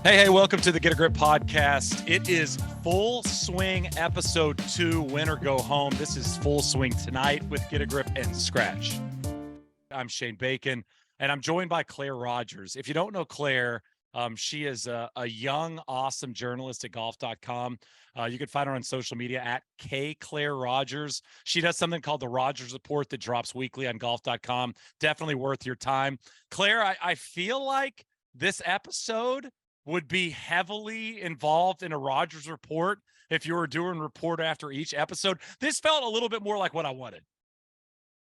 Hey, welcome to the Get a Grip podcast. It is Full Swing episode 2, win or go home. This is Full Swing tonight with Get a Grip and Skratch. I'm Shane Bacon, and I'm joined by Claire Rogers. If you don't know Claire, she is a young, awesome journalist at golf.com. You can find her on social media at @KClaireRogers. She does something called the Rogers Report that drops weekly on golf.com. Definitely worth your time. Claire, I feel like this episode would be heavily involved in a Rogers Report if you were doing report after each episode. This felt a little bit more like what I wanted.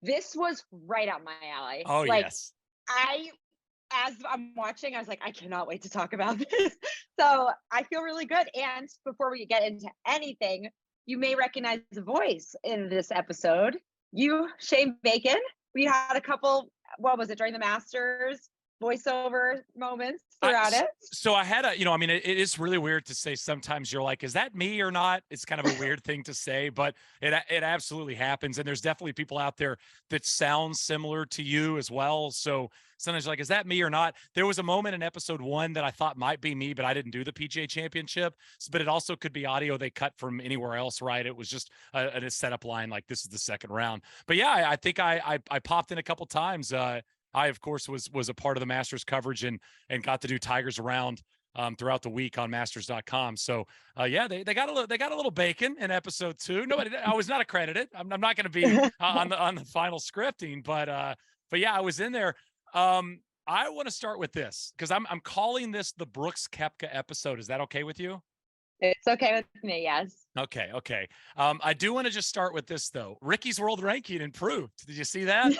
This was right up my alley. Oh, yes. As I'm watching, I was like, I cannot wait to talk about this. So I feel really good. And before we get into anything, you may recognize the voice in this episode. You, Shane Bacon. We had a couple, what was it, during the Masters voiceover moments throughout it. So I had it is really weird to say sometimes you're like, is that me or not? It's kind of a weird thing to say, but it absolutely happens. And there's definitely people out there that sound similar to you as well. So sometimes you're like, is that me or not? There was a moment in episode 1 that I thought might be me, but I didn't do the PGA Championship. But it also could be audio they cut from anywhere else, right? It was just a setup line like this is the second round. But yeah, I think I popped in a couple times. I, of course, was a part of the Masters coverage and got to do Tigers Around throughout the week on Masters.com. So yeah, they got a little bacon in episode 2. I was not accredited. I'm not going to be on the final scripting, but yeah, I was in there. I want to start with this because I'm calling this the Brooks Koepka episode. Is that okay with you? It's okay with me, yes. Okay. I do want to just start with this though. Ricky's world ranking improved. Did you see that?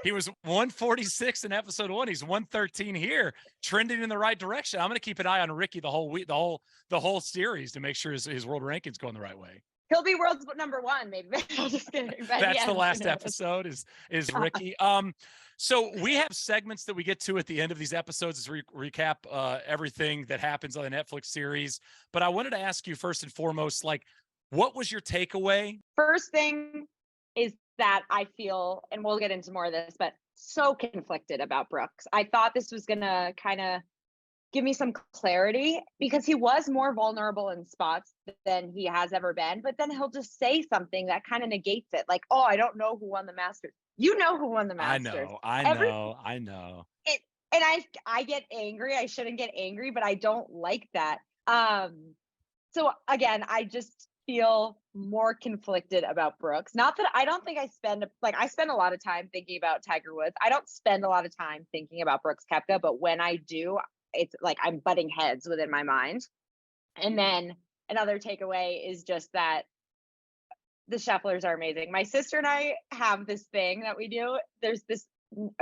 He was 146 in episode 1. He's 113 here, trending in the right direction. I'm going to keep an eye on Ricky the whole week, the whole series to make sure his world ranking's going the right way. He'll be world's number 1, maybe. I'm just kidding. That's the last episode is Ricky. So we have segments that we get to at the end of these episodes to recap everything that happens on the Netflix series. But I wanted to ask you first and foremost, like, what was your takeaway? First thing is that I feel, and we'll get into more of this, but so conflicted about Brooks. I thought this was going to kind of give me some clarity because he was more vulnerable in spots than he has ever been. But then he'll just say something that kind of negates it. Like, oh, I don't know who won the Masters. You know who won the Masters. I know. And I get angry. I shouldn't get angry, but I don't like that. So again, I just feel more conflicted about Brooks. Not that I don't think I spend a lot of time thinking about Tiger Woods. I don't spend a lot of time thinking about Brooks Koepka, but when I do, it's like I'm butting heads within my mind. And then another takeaway is just that the Schefflers are amazing. My sister and I have this thing that we do.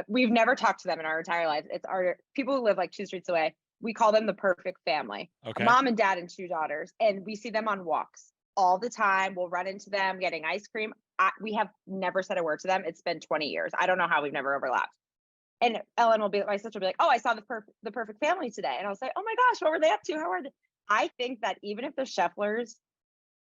We've never talked to them in our entire lives. It's our people who live like 2 streets away. We call them the perfect family. Okay. Mom and dad and 2 daughters. And we see them on walks all the time. We'll run into them getting ice cream. We have never said a word to them. It's been 20 years. I don't know how we've never overlapped. And my sister will be like, oh, I saw the perfect family today. And I'll say, oh my gosh, what were they up to? How are they? I think that even if the Schefflers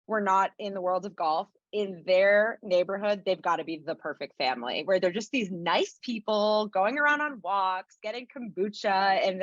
were not in the world of golf, in their neighborhood, they've got to be the perfect family where they're just these nice people going around on walks, getting kombucha, and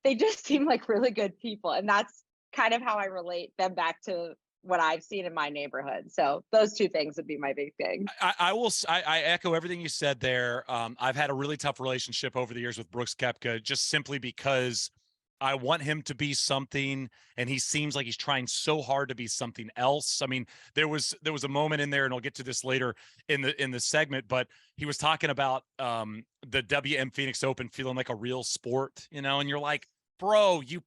they just seem like really good people. And that's kind of how I relate them back to what I've seen in my neighborhood. So those 2 things would be my big thing. I echo everything you said there. I've had a really tough relationship over the years with Brooks Koepka, just simply because I want him to be something, and he seems like he's trying so hard to be something else. I mean, there was a moment in there, and I'll get to this later in the segment, but he was talking about the WM Phoenix Open feeling like a real sport, and you're like, bro, you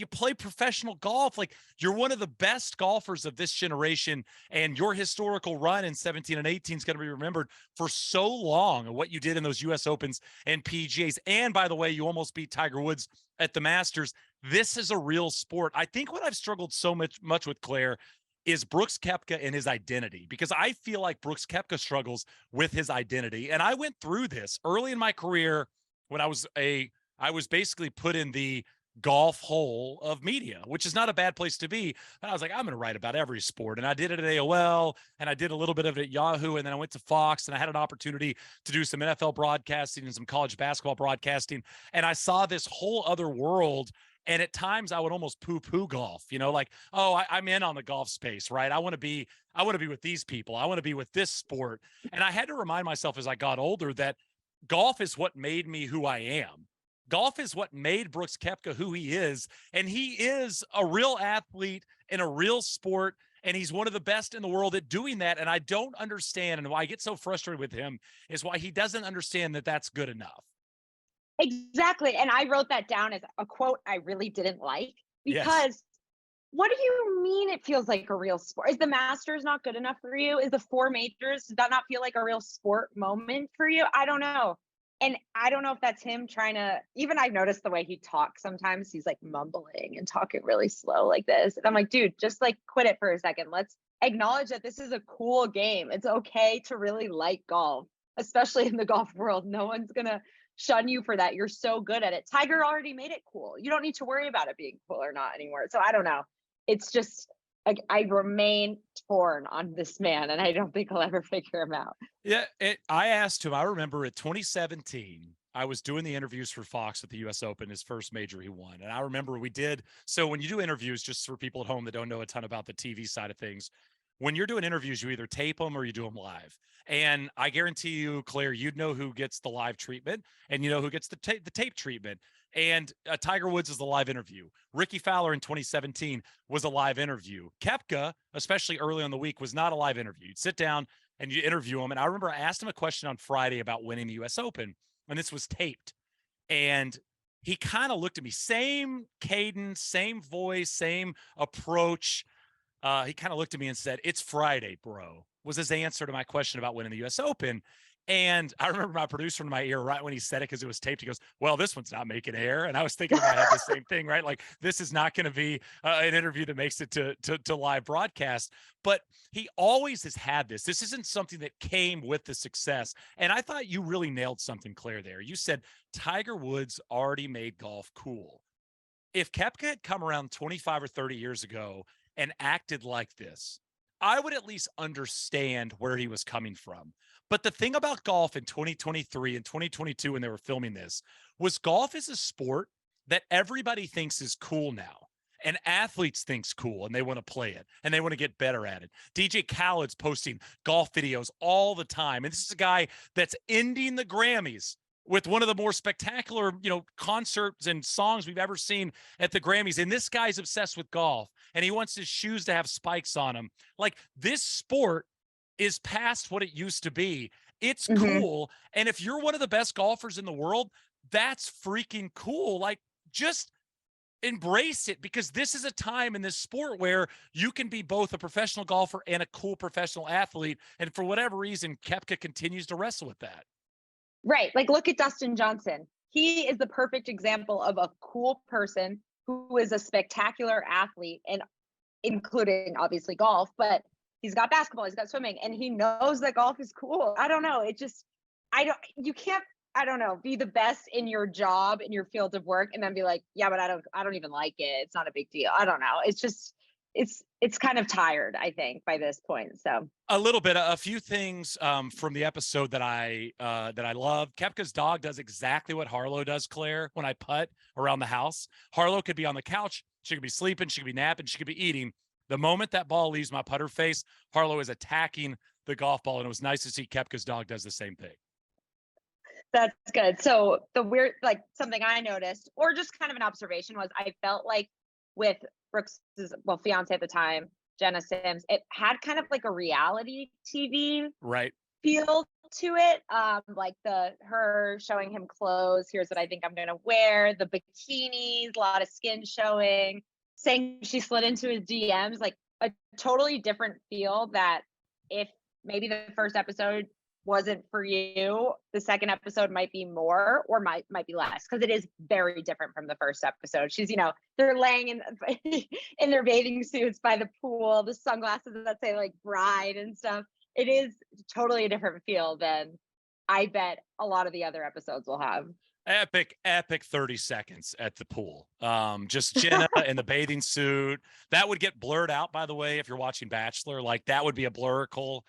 play professional golf. Like, you're one of the best golfers of this generation, and your historical run in 17 and 18 is going to be remembered for so long, and what you did in those US Opens and PGAs. And by the way, you almost beat Tiger Woods at the Masters. This is a real sport. I think what I've struggled so much with, Claire, is Brooks Koepka and his identity, because I feel like Brooks Koepka struggles with his identity. And I went through this early in my career when I was basically put in the golf hole of media, which is not a bad place to be. And I was like, I'm going to write about every sport. And I did it at AOL, and I did a little bit of it at Yahoo. And then I went to Fox, and I had an opportunity to do some NFL broadcasting and some college basketball broadcasting. And I saw this whole other world And at times I would almost poo-poo golf, like, oh, I'm in on the golf space, right? I want to be with these people. I want to be with this sport. And I had to remind myself as I got older that golf is what made me who I am. Golf is what made Brooks Koepka who he is. And he is a real athlete in a real sport. And he's one of the best in the world at doing that. And I don't understand. And why I get so frustrated with him is why he doesn't understand that that's good enough. Exactly. And I wrote that down as a quote I really didn't like, Yes. because what do you mean it feels like a real sport? Is the Masters not good enough for you? Is the four majors, does that not feel like a real sport moment for you? I don't know. And I don't know if that's him trying to, even I've noticed the way he talks sometimes, he's like mumbling and talking really slow like this. And I'm like, dude, just like quit it for a second. Let's acknowledge that this is a cool game. It's okay to really like golf, especially in the golf world. No one's going to shun you for that. You're so good at it. Tiger already made it cool. You don't need to worry about it being cool or not anymore. So I don't know. It's just, I remain torn on this man, and I don't think I'll ever figure him out. Yeah, I asked him. I remember at 2017, I was doing the interviews for Fox at the U.S. Open, his first major he won. And I remember we did. So when you do interviews, just for people at home that don't know a ton about the TV side of things, when you're doing interviews, you either tape them or you do them live. And I guarantee you, Claire, you'd know who gets the live treatment and you know who gets the tape treatment. And Tiger Woods is the live interview. Ricky Fowler in 2017 was a live interview. Koepka, especially early on the week, was not a live interview. You'd sit down and you interview him. And I remember I asked him a question on Friday about winning the U.S. Open, and this was taped. And he kind of looked at me, same cadence, same voice, same approach. He kind of looked at me and said, "It's Friday, bro," was his answer to my question about winning the U.S. Open. And I remember my producer in my ear right when he said it, because it was taped. He goes, "Well, this one's not making air." And I was thinking in my head the same thing, right? Like, this is not going to be an interview that makes it to live broadcast. But he always has had this. This isn't something that came with the success. And I thought you really nailed something, Claire, there. You said Tiger Woods already made golf cool. If Koepka had come around 25 or 30 years ago and acted like this, I would at least understand where he was coming from. But the thing about golf in 2023 and 2022, when they were filming this, was golf is a sport that everybody thinks is cool now. And athletes think's cool, and they want to play it, and they want to get better at it. DJ Khaled's posting golf videos all the time. And this is a guy that's ending the Grammys with one of the more spectacular, concerts and songs we've ever seen at the Grammys. And this guy's obsessed with golf, and he wants his shoes to have spikes on them. Like, this sport is past what it used to be. It's cool. And if you're one of the best golfers in the world, that's freaking cool. Like, just embrace it, because this is a time in this sport where you can be both a professional golfer and a cool professional athlete. And for whatever reason, Koepka continues to wrestle with that. Right. Like, look at Dustin Johnson. He is the perfect example of a cool person who is a spectacular athlete, and including obviously golf, but he's got basketball, he's got swimming, and he knows that golf is cool. I don't know. You can't, be the best in your job, in your field of work, and then be like, yeah, but I don't even like it. It's not a big deal. I don't know. It's just, it's kind of tired, I think, by this point. So a little bit, a few things from the episode that I love. Kepka's dog does exactly what Harlow does, Claire, when I putt around the house. Harlow could be on the couch. She could be sleeping. She could be napping. She could be eating. The moment that ball leaves my putter face, Harlow is attacking the golf ball. And it was nice to see Kepka's dog does the same thing. that's good. So the weird, like, something I noticed, or just kind of an observation, was I felt like with Brooks's, fiance at the time, Jenna Sims, it had kind of like a reality TV right feel to it. Like her showing him clothes. Here's what I think I'm gonna wear. The bikinis, a lot of skin showing. Saying she slid into his DMs, like a totally different feel. That if maybe the first episode wasn't for you, the second episode might be more, or might be less, because it is very different from the first episode. She's, they're laying in in their bathing suits by the pool, the sunglasses that say like bride and stuff. It is totally a different feel than I bet a lot of the other episodes will have. Epic 30 seconds at the pool. Just Jenna in the bathing suit. That would get blurred out, by the way, if you're watching Bachelor. Like, that would be a blurricle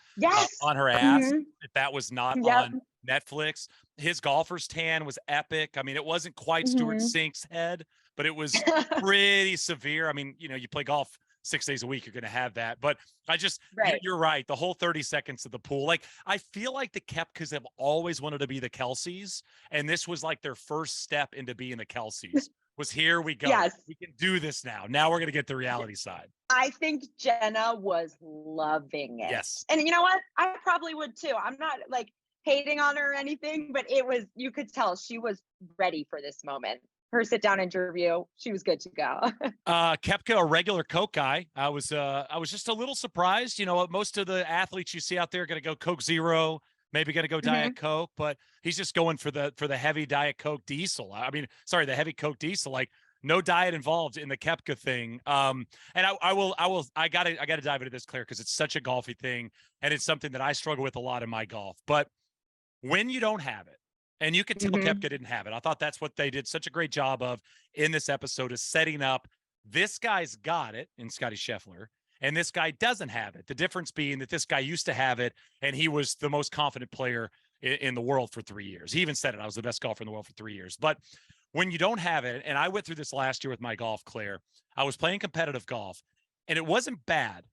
on her ass if that was not on Netflix. His golfer's tan was epic. I mean, it wasn't quite Stuart Sink's head, but it was pretty severe. I mean, you play golf 6 days a week, you're going to have that. But Right. you're right. The whole 30 seconds of the pool, like I feel like the Koepkas have always wanted to be the Kelseys, and this was like their first step into being the Kelseys. Was here we go. Yes. We can do this now. Now we're going to get the reality side. I think Jenna was loving it. Yes. And you know what? I probably would too. I'm not like hating on her or anything, but you could tell she was ready for this moment. Her sit down interview, she was good to go. Koepka, a regular Coke guy. I was just a little surprised. Most of the athletes you see out there are going to go Coke Zero, maybe going to go Diet Coke, but he's just going for the heavy Diet Coke Diesel. I mean, sorry, the heavy Coke Diesel. Like no diet involved in the Koepka thing. And I gotta dive into this, Claire, because it's such a golfy thing, and it's something that I struggle with a lot in my golf. But when you don't have it, and you could tell Koepka didn't have it. I thought that's what they did such a great job of in this episode, is setting up this guy's got it in Scottie Scheffler, and this guy doesn't have it. The difference being that this guy used to have it, and he was the most confident player in the world for 3 years. He even said it, I was the best golfer in the world for 3 years. But when you don't have it, and I went through this last year with my golf, Claire, I was playing competitive golf, and it wasn't bad.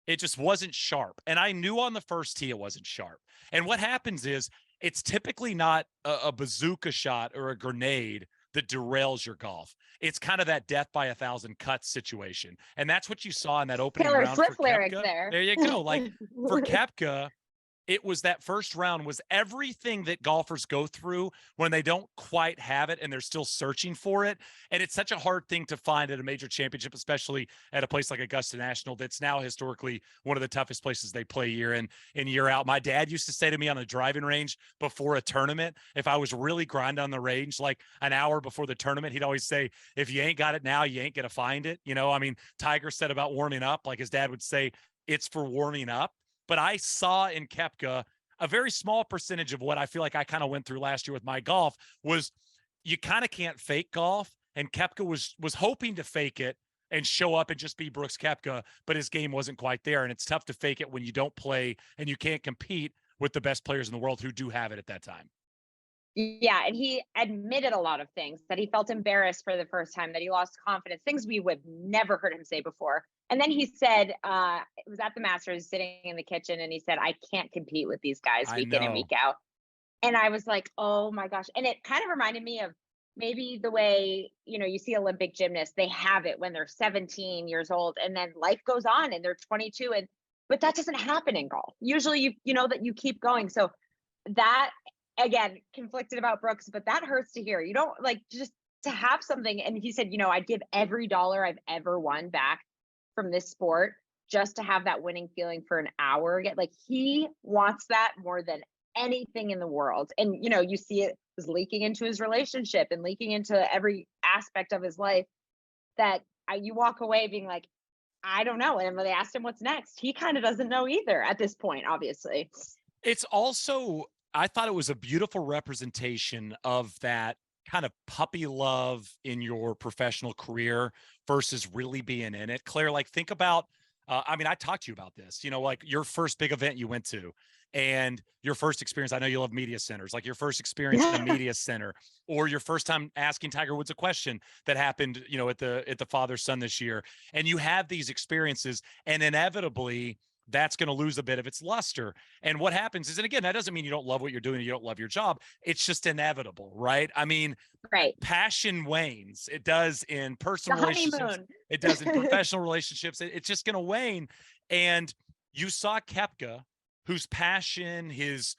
It just wasn't sharp. And I knew on the first tee it wasn't sharp. And what happens is, it's typically not a bazooka shot or a grenade that derails your golf. It's kind of that death by 1,000 cuts situation. And that's what you saw in that opening Taylor round Swift for lyrics Koepka. there. There you go. Like for Koepka, it was that first round was everything that golfers go through when they don't quite have it and they're still searching for it. And it's such a hard thing to find at a major championship, especially at a place like Augusta National, that's now historically one of the toughest places they play year in and year out. My dad used to say to me on a driving range before a tournament, if I was really grinding on the range, like an hour before the tournament, he'd always say, if you ain't got it now, you ain't going to find it. I mean, Tiger said about warming up, like his dad would say, it's for warming up. But I saw in Koepka a very small percentage of what I feel like I kind of went through last year with my golf was you kind of can't fake golf. And Koepka was hoping to fake it and show up and just be Brooks Koepka, but his game wasn't quite there. And it's tough to fake it when you don't play and you can't compete with the best players in the world who do have it at that time. Yeah, and he admitted a lot of things, that he felt embarrassed for the first time, that he lost confidence, things we would never heard him say before. And then he said, it was at the Masters, sitting in the kitchen, and he said, I can't compete with these guys week in and week out. And I was like, oh my gosh. And it kind of reminded me of maybe the way, you see Olympic gymnasts, they have it when they're 17 years old, and then life goes on and they're 22. But that doesn't happen in golf. Usually, you know that you keep going. So that, again, conflicted about Brooks, but that hurts to hear. You don't like just to have something. And he said, I'd give every dollar I've ever won back from this sport just to have that winning feeling for an hour again. Like he wants that more than anything in the world. And, you see it was leaking into his relationship and leaking into every aspect of his life, that you walk away being like, I don't know. And when they asked him what's next, he kind of doesn't know either at this point, obviously. It's also, I thought it was a beautiful representation of that kind of puppy love in your professional career versus really being in it. Claire, like think about, I mean, I talked to you about this, like your first big event you went to and your first experience. I know you love media centers, like your first experience in a media center, or your first time asking Tiger Woods a question that happened, at the father-son this year. And you have these experiences, and inevitably that's going to lose a bit of its luster. And what happens is, and again, that doesn't mean you don't love what you're doing, you don't love your job. It's just inevitable, right? I mean, right. Passion wanes. It does in personal relationships. Honeymoon. It does in professional relationships. It's just going to wane. And you saw Koepka, whose passion, his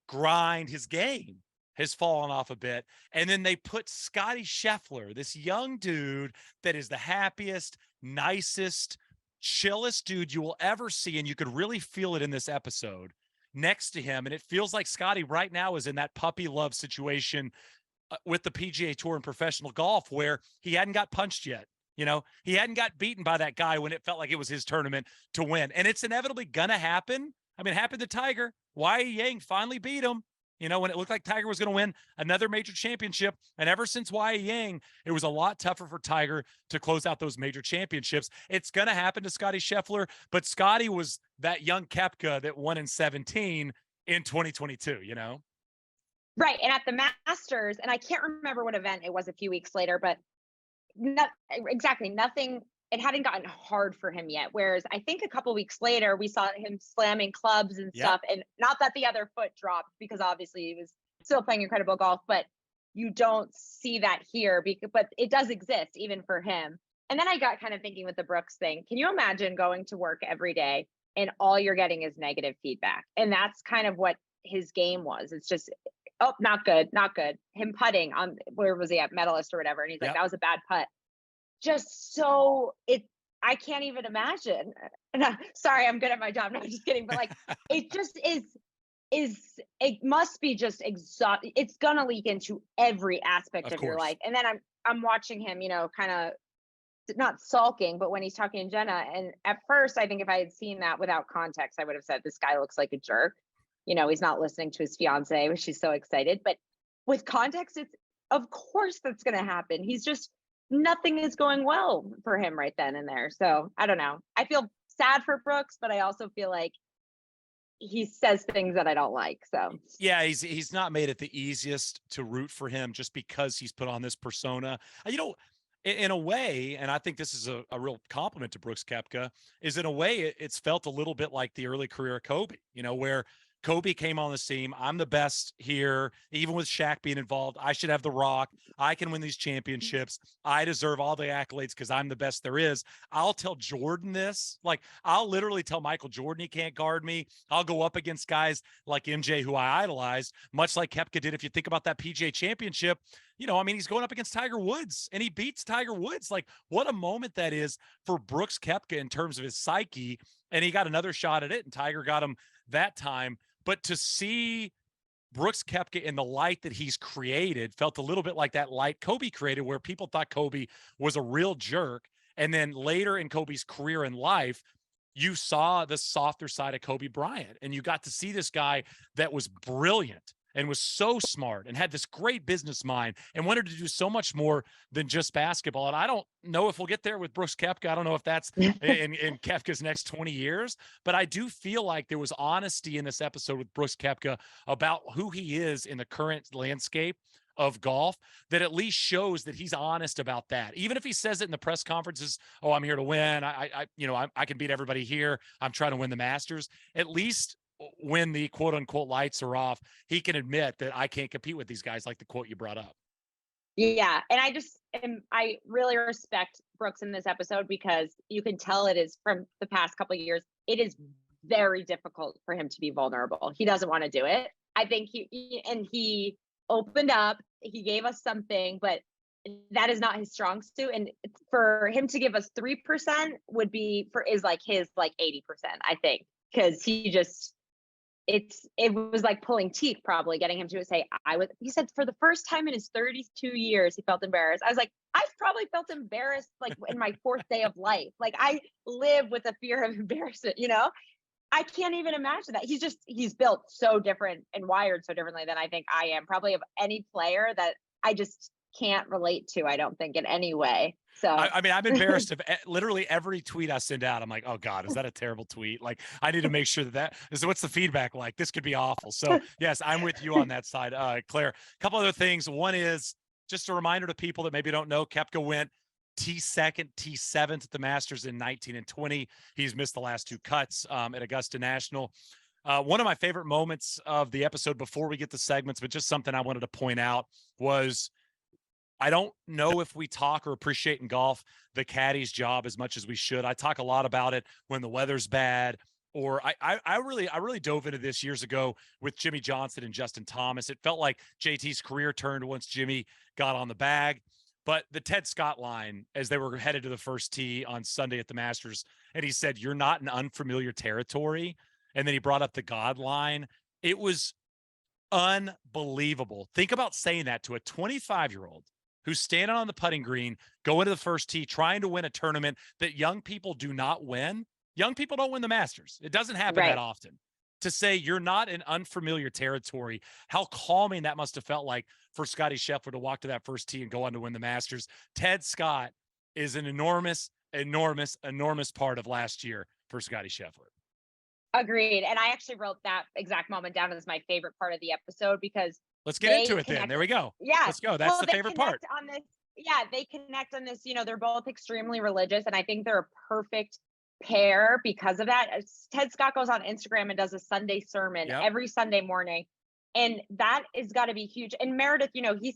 grind, his game has fallen off a bit. And then they put Scottie Scheffler, this young dude that is the happiest, nicest, chillest dude you will ever see, and you could really feel it in this episode, next to him. And it feels like Scottie right now is in that puppy love situation with the PGA Tour and professional golf, where he hadn't got punched yet. He hadn't got beaten by that guy when it felt like it was his tournament to win. And it's inevitably gonna happen. I mean, it happened to Tiger. Wai Yang finally beat him, when it looked like Tiger was going to win another major championship. And ever since Wai Yang, it was a lot tougher for Tiger to close out those major championships. It's going to happen to Scottie Scheffler, but Scottie was that young Koepka that won in 17 in 2022, Right. And at the Masters, and I can't remember what event it was a few weeks later, but not exactly nothing. It hadn't gotten hard for him yet. Whereas I think a couple weeks later, we saw him slamming clubs and Yep. stuff. And not that the other foot dropped, because obviously he was still playing incredible golf, but you don't see that here. But it does exist even for him. And then I got kind of thinking with the Brooks thing. Can you imagine going to work every day and all you're getting is negative feedback? And that's kind of what his game was. It's just, oh, not good, not good. Him putting on, where was he at, Medalist or whatever, and he's like, Yep. that was a bad putt. Just so I can't even imagine. Sorry, I'm good at my job. No, I'm just kidding. But like, it just it must be just exhausting. It's gonna leak into every aspect of your course. life. And then I'm watching him, kind of not sulking, but when he's talking to Jenna. And at first, I think if I had seen that without context, I would have said, this guy looks like a jerk. He's not listening to his fiance, which she's so excited. But with context, it's, of course that's gonna happen. He's just, nothing is going well for him right then and there. So I don't know. I feel sad for Brooks, but I also feel like he says things that I don't like. So yeah, he's not made it the easiest to root for him just because he's put on this persona. In a way, and I think this is a real compliment to Brooks Koepka, is in a way it's felt a little bit like the early career of Kobe, where Kobe came on the scene. I'm the best here, even with Shaq being involved. I should have the rock. I can win these championships. I deserve all the accolades because I'm the best there is. I'll tell Jordan this. Like, I'll literally tell Michael Jordan he can't guard me. I'll go up against guys like MJ, who I idolize, much like Koepka did. If you think about that PGA championship, he's going up against Tiger Woods and he beats Tiger Woods. Like, what a moment that is for Brooks Koepka in terms of his psyche. And he got another shot at it and Tiger got him that time. But to see Brooks Koepka in the light that he's created felt a little bit like that light Kobe created, where people thought Kobe was a real jerk. And then later in Kobe's career and life, you saw the softer side of Kobe Bryant, and you got to see this guy that was brilliant and was so smart and had this great business mind and wanted to do so much more than just basketball. And I don't know if we'll get there with Brooks Koepka. I don't know if that's in Koepka's next 20 years, but I do feel like there was honesty in this episode with Brooks Koepka about who he is in the current landscape of golf, that at least shows that he's honest about that. Even if he says it in the press conferences, oh, I'm here to win. I can beat everybody here. I'm trying to win the Masters. At least when the quote unquote lights are off, he can admit that I can't compete with these guys, like the quote you brought up. yeah. And I really respect Brooks in this episode, because you can tell it is, from the past couple of years, it is very difficult for him to be vulnerable. He doesn't want to do it. I think he opened up, he gave us something, but that is not his strong suit. And for him to give us 3% is like his, like 80%, I think, because it was like pulling teeth, probably getting him to say, he said for the first time in his 32 years, he felt embarrassed. I was like, I've probably felt embarrassed like in my fourth day of life. Like, I live with a fear of embarrassment, I can't even imagine that. He's built so different and wired so differently than I think I am, probably of any player, that I just can't relate to, I don't think, in any way. So I'm embarrassed of literally every tweet I send out. I'm like, oh God, is that a terrible tweet? Like, I need to make sure what's the feedback like? This could be awful. So yes, I'm with you on that side. Claire, a couple other things. One is just a reminder to people that maybe don't know, Koepka went T2nd, T7th at the Masters in 19 and 20. He's missed the last two cuts at Augusta National. One of my favorite moments of the episode, before we get to segments, but just something I wanted to point out, was I don't know if we talk or appreciate in golf the caddy's job as much as we should. I talk a lot about it when the weather's bad, or I really dove into this years ago with Jimmy Johnson and Justin Thomas. It felt like JT's career turned once Jimmy got on the bag. But the Ted Scott line, as they were headed to the first tee on Sunday at the Masters, and he said, "You're not in unfamiliar territory." And then he brought up the God line. It was unbelievable. Think about saying that to a 25-year-old who's standing on the putting green, going to the first tee, trying to win a tournament that young people do not win. Young people don't win the Masters. It doesn't happen that often. To say you're not in unfamiliar territory, how calming that must have felt like for Scottie Scheffler to walk to that first tee and go on to win the Masters. Ted Scott is an enormous part of last year for Scottie Scheffler. Agreed. And I actually wrote that exact moment down as my favorite part of the episode, because let's get into it then. There we go. Yeah. Let's go. That's the favorite part. On this, yeah, they connect on this, they're both extremely religious, and I think they're a perfect pair because of that. Ted Scott goes on Instagram and does a Sunday sermon Yep. every Sunday morning. And that is got to be huge. And Meredith, he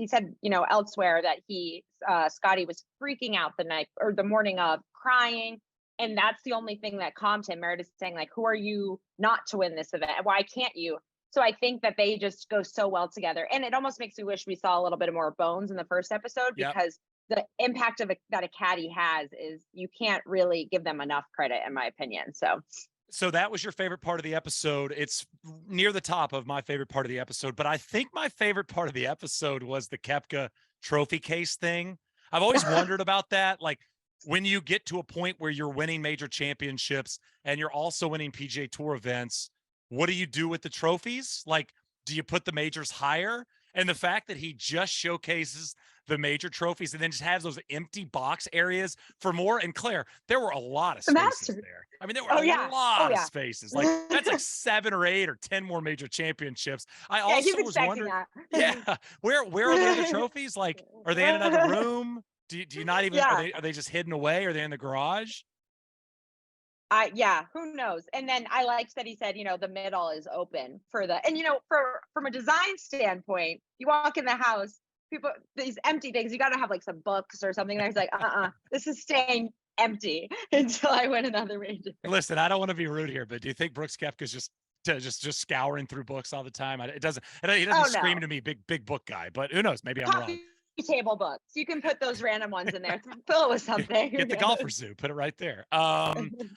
said, elsewhere that Scottie was freaking out the night or the morning of, crying. And that's the only thing that calmed him. Meredith saying, like, who are you not to win this event? Why can't you? So I think that they just go so well together. And it almost makes me wish we saw a little bit more Bones in the first episode, Yep. because the impact that a caddy has is, you can't really give them enough credit, in my opinion. So that was your favorite part of the episode. It's near the top of my favorite part of the episode, but I think my favorite part of the episode was the Koepka trophy case thing. I've always wondered about that. Like, when you get to a point where you're winning major championships and you're also winning PGA Tour events, what do you do with the trophies? Like, do you put the majors higher? And the fact that he just showcases the major trophies and then just has those empty box areas for more. And Claire, there were a lot of spaces there. I mean, there were a lot of spaces. Like, that's like 7 or 8 or 10 more major championships. I also was wondering, where are the other trophies? Like, are they in another room? Do you not even, are they just hidden away? Are they in the garage? Who knows? And then I liked that he said, the middle is open for from a design standpoint, you walk in the house, these empty things, you got to have like some books or something. And I was like, this is staying empty until I win another major. Listen, I don't want to be rude here, but do you think Brooks Koepka's just scouring through books all the time? He doesn't scream to me, big book guy, but who knows? Maybe I'm wrong. Table books. You can put those random ones in there. Fill it with something. Get the golfer zoo. Put it right there. All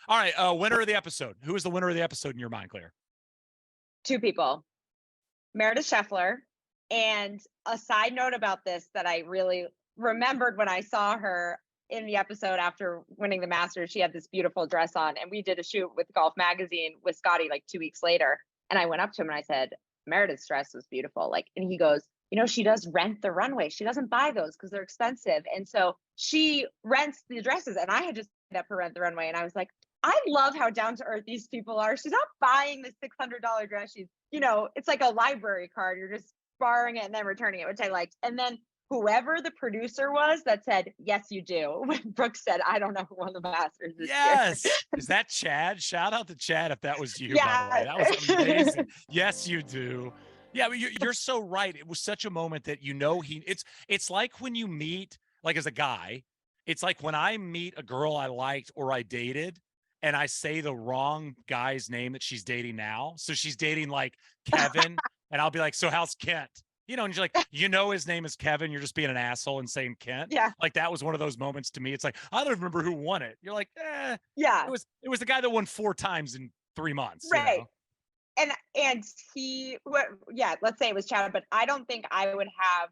right. Winner of the episode. Who is the winner of the episode in your mind, Claire? 2 people. Meredith Scheffler. And a side note about this that I really remembered when I saw her in the episode after winning the Masters, she had this beautiful dress on, and we did a shoot with Golf Magazine with Scottie like 2 weeks later. And I went up to him and I said, Meredith's dress was beautiful. Like, and he goes, she does rent the runway. She doesn't buy those because they're expensive. And so she rents the dresses. And I had just signed up for Rent the Runway. And I was like, I love how down to earth these people are. She's not buying the $600 dress. She's, it's like a library card. You're just borrowing it and then returning it, which I liked. And then whoever the producer was that said, yes, you do. When Brooks said, I don't know who won the Masters this year. Is that Chad? Shout out to Chad if that was you, by the way. That was amazing. Yes, you do. Yeah, but you're so right. It was such a moment that it's like when you meet, like, as a guy, it's like when I meet a girl I liked or I dated and I say the wrong guy's name that she's dating now. So she's dating like Kevin and I'll be like, so how's Kent? And you're like, his name is Kevin. You're just being an asshole and saying Kent. Yeah. Like, that was one of those moments to me. It's like, I don't remember who won it. You're like, yeah, it was the guy that won 4 times in 3 months. Right. And let's say it was Chad, but I don't think I would have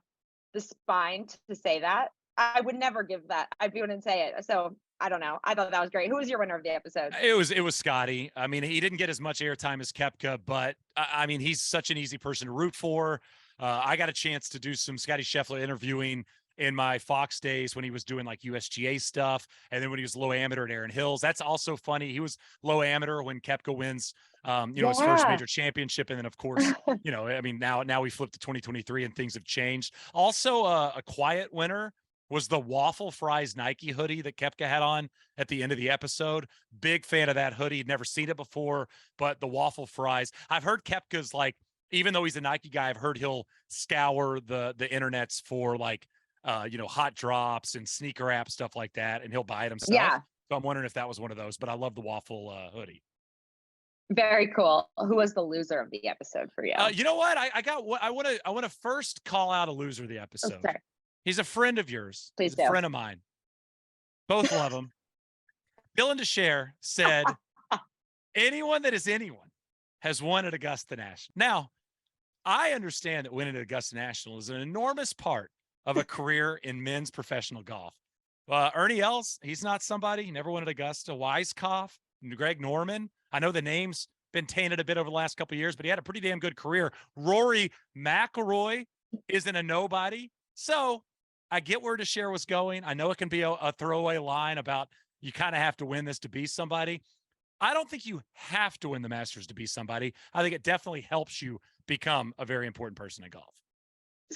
the spine to say that. I would never give that. I wouldn't say it. So I don't know. I thought that was great. Who was your winner of the episode? It was Scottie. I mean, he didn't get as much airtime as Koepka, but I mean, he's such an easy person to root for. I got a chance to do some Scottie Scheffler interviewing in my Fox days when he was doing like USGA stuff. And then when he was low amateur at Erin Hills, that's also funny. He was low amateur when Koepka wins, his first major championship. And then of course, I mean, now we flipped to 2023 and things have changed. Also a quiet winner was the waffle fries Nike hoodie that Koepka had on at the end of the episode. Big fan of that hoodie. Never seen it before, but the waffle fries, I've heard Koepka's like, even though he's a Nike guy, I've heard he'll scour the internets for like, hot drops and sneaker app stuff like that, and he'll buy it himself. Yeah. So I'm wondering if that was one of those, but I love the waffle hoodie. Very cool. Who was the loser of the episode for you? You know what? I want to first call out a loser of the episode. Okay. He's a friend of yours. Please He's a friend of mine. Both love him. Dylan DeShare said, anyone that is anyone has won at Augusta National. Now, I understand that winning at Augusta National is an enormous part of a career in men's professional golf. Ernie Els, he's not somebody. He never won at Augusta. Weiskopf, Greg Norman. I know the name's been tainted a bit over the last couple of years, but he had a pretty damn good career. Rory McIlroy isn't a nobody. So I get where DeShare was going. I know it can be a throwaway line about you kind of have to win this to be somebody. I don't think you have to win the Masters to be somebody. I think it definitely helps you become a very important person in golf.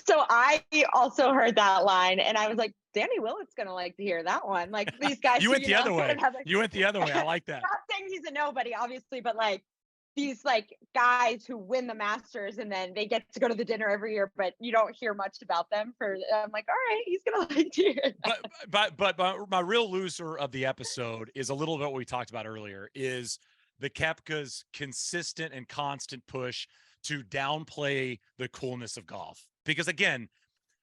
So I also heard that line and I was like, Danny Willett's gonna like to hear that one. Like these guys You who, went the other kind way. of have like You went the other way. I like that. not saying he's a nobody, obviously, but like these like guys who win the Masters and then they get to go to the dinner every year, but you don't hear much about them. I'm like, all right, he's gonna like to hear that. But my real loser of the episode is a little bit what we talked about earlier, is the Koepka's consistent and constant push to downplay the coolness of golf. Because again,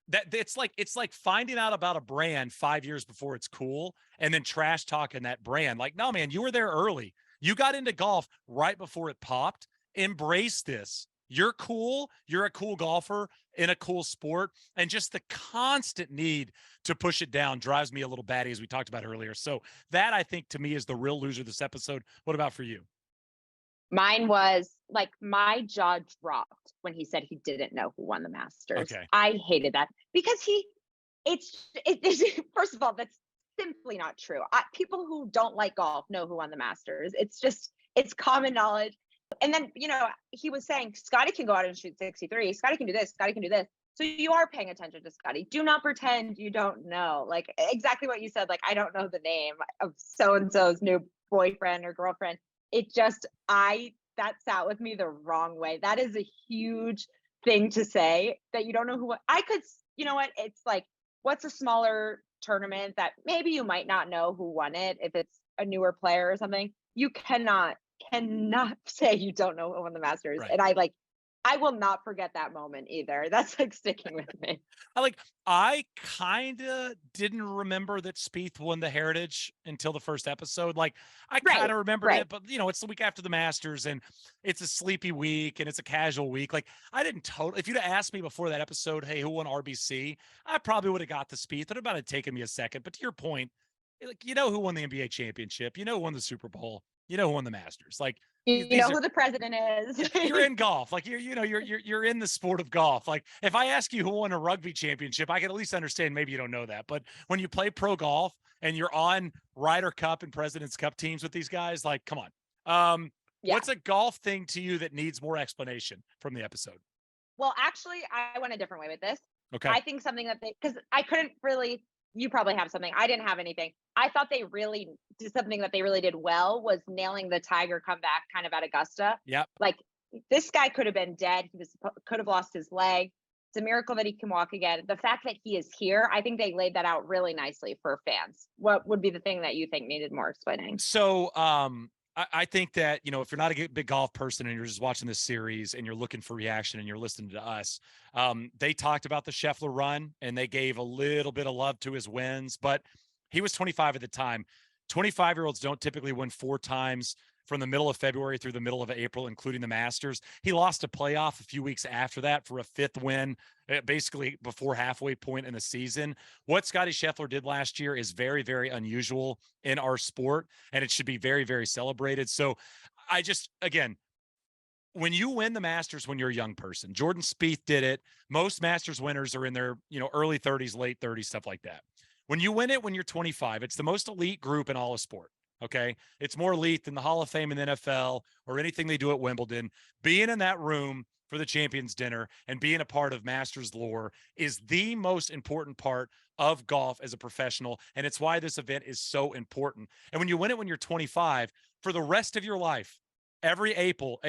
that it's like finding out about a brand 5 years before it's cool and then trash talking that brand. Like, no, man, you were there early. You got into golf right before it popped. Embrace this. You're cool. You're a cool golfer in a cool sport. And just the constant need to push it down drives me a little batty, as we talked about earlier. So that, I think, to me, is the real loser this episode. What about for you? Mine was like my jaw dropped when he said he didn't know who won the Masters. Okay. I hated that because first of all, that's simply not true. People who don't like golf know who won the Masters. It's common knowledge. And then, he was saying Scottie can go out and shoot 63. Scottie can do this. Scottie can do this. So you are paying attention to Scottie. Do not pretend you don't know. Like exactly what you said. Like, I don't know the name of so-and-so's new boyfriend or girlfriend. That sat with me the wrong way. That is a huge thing to say, that you don't know who. I could, it's like, what's a smaller tournament that maybe you might not know who won it if it's a newer player or something. You cannot say you don't know who won the Masters. Right. And I will not forget that moment either. That's like sticking with me. I kind of didn't remember that Spieth won the Heritage until the first episode. Like, I kind of remembered it, but it's the week after the Masters and it's a sleepy week and it's a casual week. Like, I didn't if you'd have asked me before that episode, hey, who won RBC? I probably would have got the Spieth. It would have taken me a second. But to your point, like, who won the NBA championship? Who won the Super Bowl? Who won the Masters? Like, who the president is. You're in golf. Like, you're in the sport of golf. Like, if I ask you who won a rugby championship, I can at least understand maybe you don't know that. But when you play pro golf and you're on Ryder Cup and President's Cup teams with these guys, like, come on. What's a golf thing to you that needs more explanation from the episode? Well, actually, I went a different way with this. Okay. I think something because I couldn't really, you probably have something. I didn't have anything. I thought they really did something that they really did well was nailing the Tiger comeback kind of at Augusta. Yep. Like, this guy could have been dead. Could have lost his leg. It's a miracle that he can walk again. The fact that he is here, I think they laid that out really nicely for fans. What would be the thing that you think needed more explaining? So, I think that, if you're not a big golf person and you're just watching this series and you're looking for reaction and you're listening to us, they talked about the Scheffler run and they gave a little bit of love to his wins, but he was 25 at the time. 25-year-olds don't typically win 4 times from the middle of February through the middle of April, including the Masters. He lost a playoff a few weeks after that for a 5th win, basically before halfway point in the season. What Scottie Scheffler did last year is very, very unusual in our sport, and it should be very, very celebrated. So again, when you win the Masters when you're a young person, Jordan Spieth did it. Most Masters winners are in their, early 30s, late 30s, stuff like that. When you win it when you're 25, it's the most elite group in all of sport. Okay. It's more elite than the Hall of Fame in the NFL or anything they do at Wimbledon. Being in that room for the Champions Dinner and being a part of Masters lore is the most important part of golf as a professional. And it's why this event is so important. And when you win it when you're 25, for the rest of your life, every April,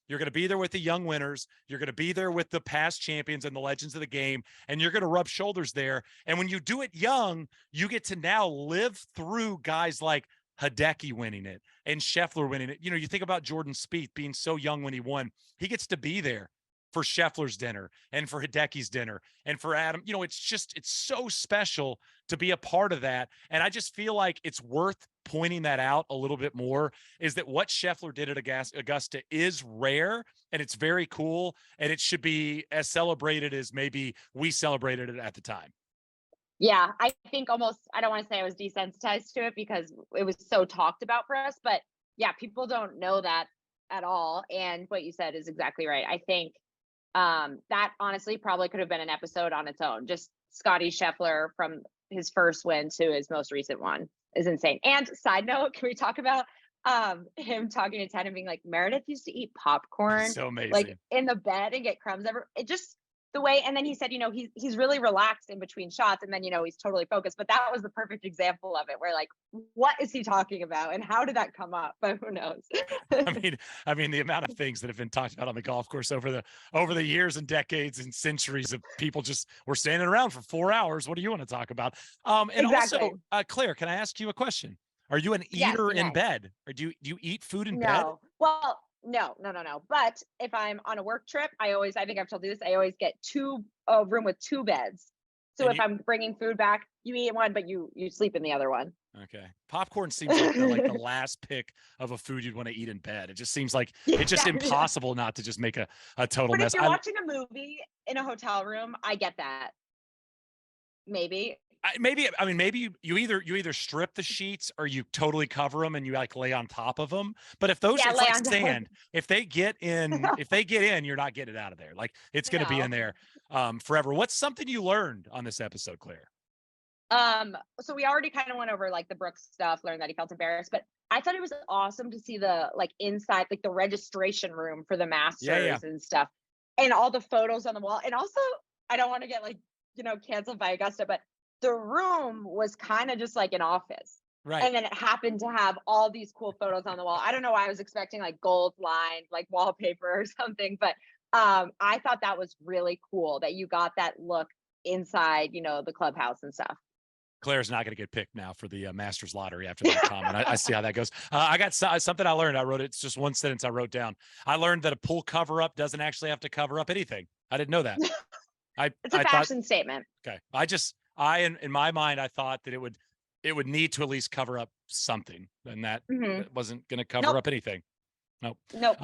you're going to be there with the young winners. You're going to be there with the past champions and the legends of the game, and you're going to rub shoulders there. And when you do it young, you get to now live through guys like Hideki winning it and Scheffler winning it. You think about Jordan Spieth being so young when he won. He gets to be there for Scheffler's dinner and for Hideki's dinner and for Adam. It's so special to be a part of that. And I just feel like it's worth pointing that out a little bit more, is that what Scheffler did at Augusta is rare and it's very cool. And it should be as celebrated as maybe we celebrated it at the time. Yeah, I think almost, I don't want to say I was desensitized to it because it was so talked about for us, but yeah, people don't know that at all. And what you said is exactly right. I think that honestly probably could have been an episode on its own. Just Scottie Scheffler from his first win to his most recent one is insane. And side note, can we talk about him talking to Ted and being like, Meredith used to eat popcorn So amazing, like in the bed and get crumbs everywhere. the way, and then he said, he's really relaxed in between shots, and then he's totally focused. But that was the perfect example of it, where like, what is he talking about, and how did that come up? But who knows? I mean, the amount of things that have been talked about on the golf course over the years and decades and centuries of people just we're standing around for 4 hours. What do you want to talk about? And Exactly. also, Claire, can I ask you a question? Are you an Yes, eater you in may. bed, or do you eat food in bed? No. Well, no, no, no, no. But if I'm on a work trip, I think I've told you this, I always get a room with two beds. So And if I'm bringing food back, you eat in one, but you sleep in the other one. okay, popcorn seems like the last pick of a food you'd want to eat in bed. It just seems like it's just Yeah, yeah. impossible not to just make a total But if mess. you're watching a movie in a hotel room, I get that. Maybe. Maybe you either strip the sheets or you totally cover them and you like lay on top of them. But if those, Yeah, it's lay like on top. sand. If they get in, you're not getting it out of there. Like it's going to be in No. there forever. What's something you learned on this episode, Claire? So we already kind of went over like the Brooks stuff, learned that he felt embarrassed, but I thought it was awesome to see the like inside, like the registration room for the Yeah. Masters and stuff, and all the photos on the wall. And also, I don't want to get like, canceled by Augusta, but the room was kind of just like an office. Right. And then it happened to have all these cool photos on the wall. I don't know why I was expecting like gold lined like wallpaper or something, but I thought that was really cool that you got that look inside, the clubhouse and stuff. Claire's not going to get picked now for the Masters lottery after that comment. I see how that goes. I got something I learned. I wrote it. It's just one sentence I wrote down. I learned that a pool cover up doesn't actually have to cover up anything. I didn't know that. It's a I thought, fashion statement. okay. In my mind, I thought that it would need to at least cover up something, and that Hmm. wasn't going to cover Nope. up anything. Nope. Nope.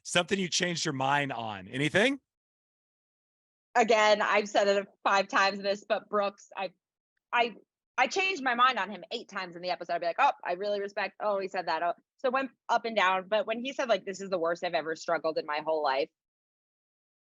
Something you changed your mind on. Anything? Again, I've said it 5 times this, but Brooks, I changed my mind on him 8 times in the episode. I'd be like, oh, I really respect. Oh, he said that. Oh, so it went up and down. But when he said like, this is the worst I've ever struggled in my whole life,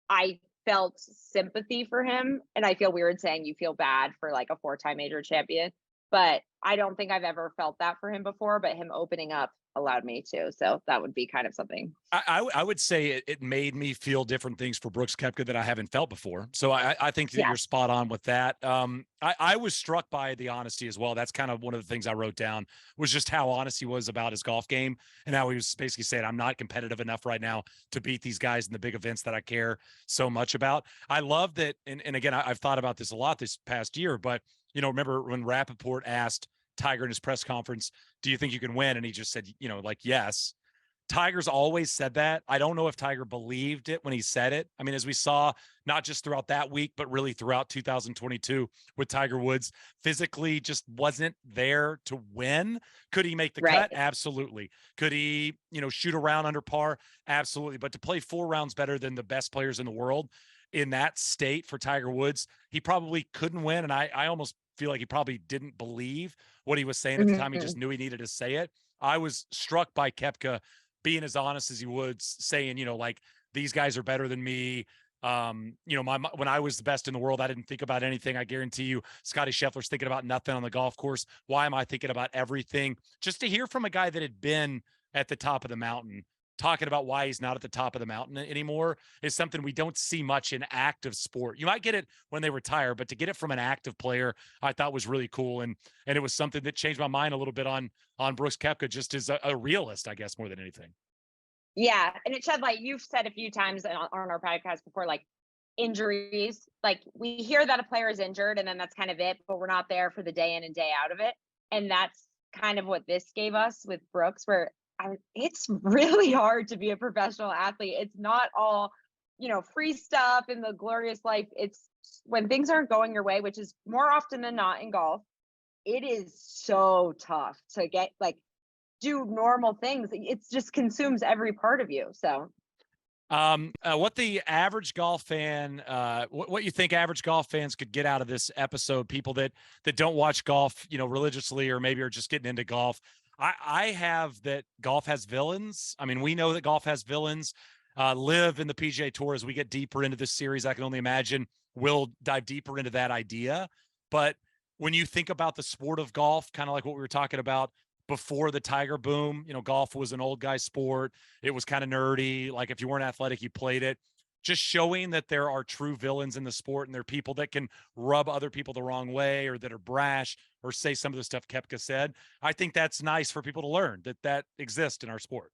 I felt sympathy for him. And I feel weird saying you feel bad for like a 4-time major champion, but I don't think I've ever felt that for him before. But him opening up allowed me to. So that would be kind of something. I would say it made me feel different things for Brooks Koepka that I haven't felt before. So I think that Yeah. you're spot on with that. I was struck by the honesty as well. That's kind of one of the things I wrote down was just how honest he was about his golf game and how he was basically saying, I'm not competitive enough right now to beat these guys in the big events that I care so much about. I love that. And again, I've thought about this a lot this past year, but remember when Rappaport asked Tiger in his press conference, do you think you can win? And he just said, like, yes. Tiger's always said that. I don't know if Tiger believed it when he said it. I mean, as we saw, not just throughout that week, but really throughout 2022 with Tiger Woods, physically just wasn't there to win. Could he make the cut? Absolutely. Could he, shoot around under par? Absolutely. But to play 4 rounds better than the best players in the world in that state for Tiger Woods, he probably couldn't win. And I almost feel like he probably didn't believe what he was saying at the time. He just knew he needed to say it. I was struck by Koepka being as honest as he would, saying, like, these guys are better than me. When I was the best in the world, I didn't think about anything. I guarantee you, Scottie Scheffler's thinking about nothing on the golf course. Why am I thinking about everything? Just to hear from a guy that had been at the top of the mountain, talking about why he's not at the top of the mountain anymore is something we don't see much in active sport. You might get it when they retire, but to get it from an active player, I thought was really cool. And it was something that changed my mind a little bit on Brooks Koepka, just as a realist, I guess, more than anything. Yeah. And it said, like you've said a few times on our podcast before, like injuries, like we hear that a player is injured and then that's kind of it, but we're not there for the day in and day out of it. And that's kind of what this gave us with Brooks, where it's really hard to be a professional athlete. It's not all, free stuff in the glorious life. It's when things aren't going your way, which is more often than not in golf, it is so tough to get do normal things. It just consumes every part of you. So what the average golf fan, what you think average golf fans could get out of this episode, people that don't watch golf, religiously, or maybe are just getting into golf. I have that golf has villains. I mean, we know that golf has villains. Live in the PGA Tour, as we get deeper into this series, I can only imagine we'll dive deeper into that idea. But when you think about the sport of golf, kind of like what we were talking about before the Tiger boom, golf was an old guy sport. It was kind of nerdy. Like if you weren't athletic, you played it. just showing that there are true villains in the sport and there are people that can rub other people the wrong way or that are brash or say some of the stuff Koepka said. I think that's nice for people to learn that exists in our sport.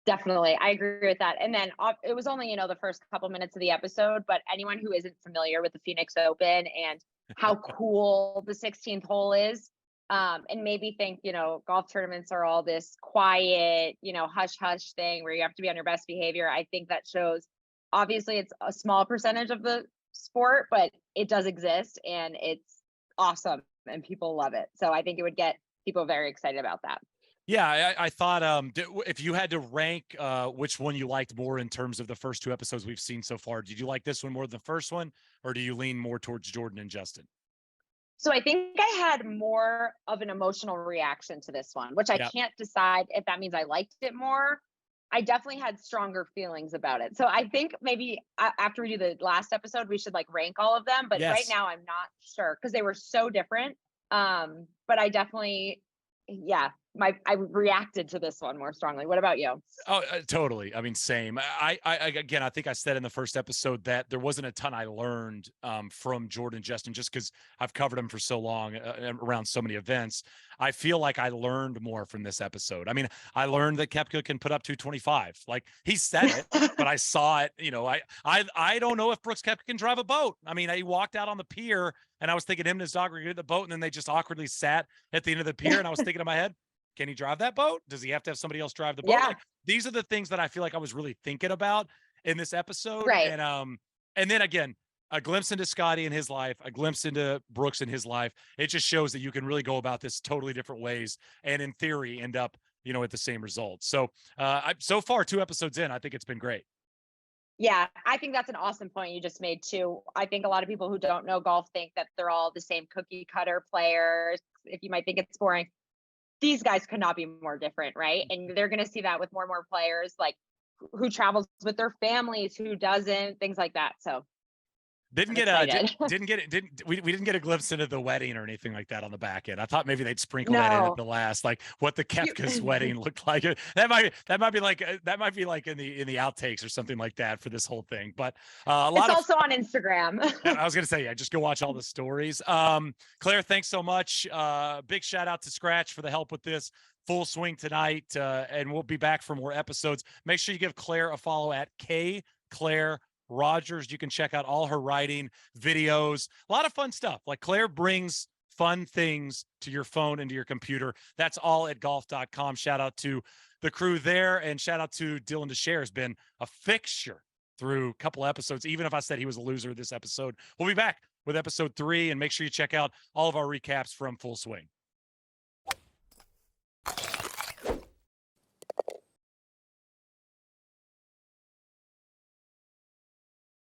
Definitely. I agree with that. And then it was only, the first couple minutes of the episode, but anyone who isn't familiar with the Phoenix Open and how cool the 16th hole is, and maybe think, golf tournaments are all this quiet, hush hush thing where you have to be on your best behavior. I think that shows, obviously it's a small percentage of the sport, but it does exist and it's awesome and people love it. So I think it would get people very excited about that. Yeah, I thought if you had to rank which one you liked more in terms of the first two episodes we've seen so far, did you like this one more than the first one, or do you lean more towards Jordan and Justin? So I think I had more of an emotional reaction to this one, which I can't decide if that means I liked it more. I definitely had stronger feelings about it. So I think maybe after we do the last episode, we should rank all of them. But right now I'm not sure because they were so different. But I definitely, I reacted to this one more strongly. What about you? Oh, totally. I mean, same. Again, I think I said in the first episode that there wasn't a ton I learned from Jordan Justin, just because I've covered him for so long around so many events. I feel like I learned more from this episode. I mean, I learned that Koepka can put up 225. Like he said it, but I saw it. I don't know if Brooks Koepka can drive a boat. I mean, he walked out on the pier, and I was thinking him and his dog were going to get the boat, and then they just awkwardly sat at the end of the pier, and I was thinking in my head, can he drive that boat? Does he have to have somebody else drive the boat? Yeah. Like, these are the things that I feel like I was really thinking about in this episode. Right. And then again, a glimpse into Scottie and his life, a glimpse into Brooks and his life. It just shows that you can really go about this totally different ways, and in theory, end up, at the same result. So, so far, 2 episodes in, I think it's been great. Yeah, I think that's an awesome point you just made too. I think a lot of people who don't know golf think that they're all the same cookie cutter players. If you might think it's boring, these guys could not be more different, right? And they're going to see that with more and more players, like who travels with their families, who doesn't, things like that. So we didn't get a glimpse into the wedding or anything like that on the back end. I thought maybe they'd sprinkle that in at the last, like what the Koepka's wedding looked like. That might be like in the outtakes or something like that for this whole thing. But it's also on Instagram. I was gonna say, just go watch all the stories. Claire, thanks so much. Big shout out to Skratch for the help with this. Full swing tonight, and we'll be back for more episodes. Make sure you give Claire a follow at Claire Rogers. You can check out all her writing, videos, a lot of fun stuff. Like Claire brings fun things to your phone and to your computer. That's all at golf.com. Shout out to the crew there, and shout out to Dylan DeShare, has been a fixture through a couple episodes. Even if I said he was a loser this episode, we'll be back with episode 3, and make sure you check out all of our recaps from Full Swing.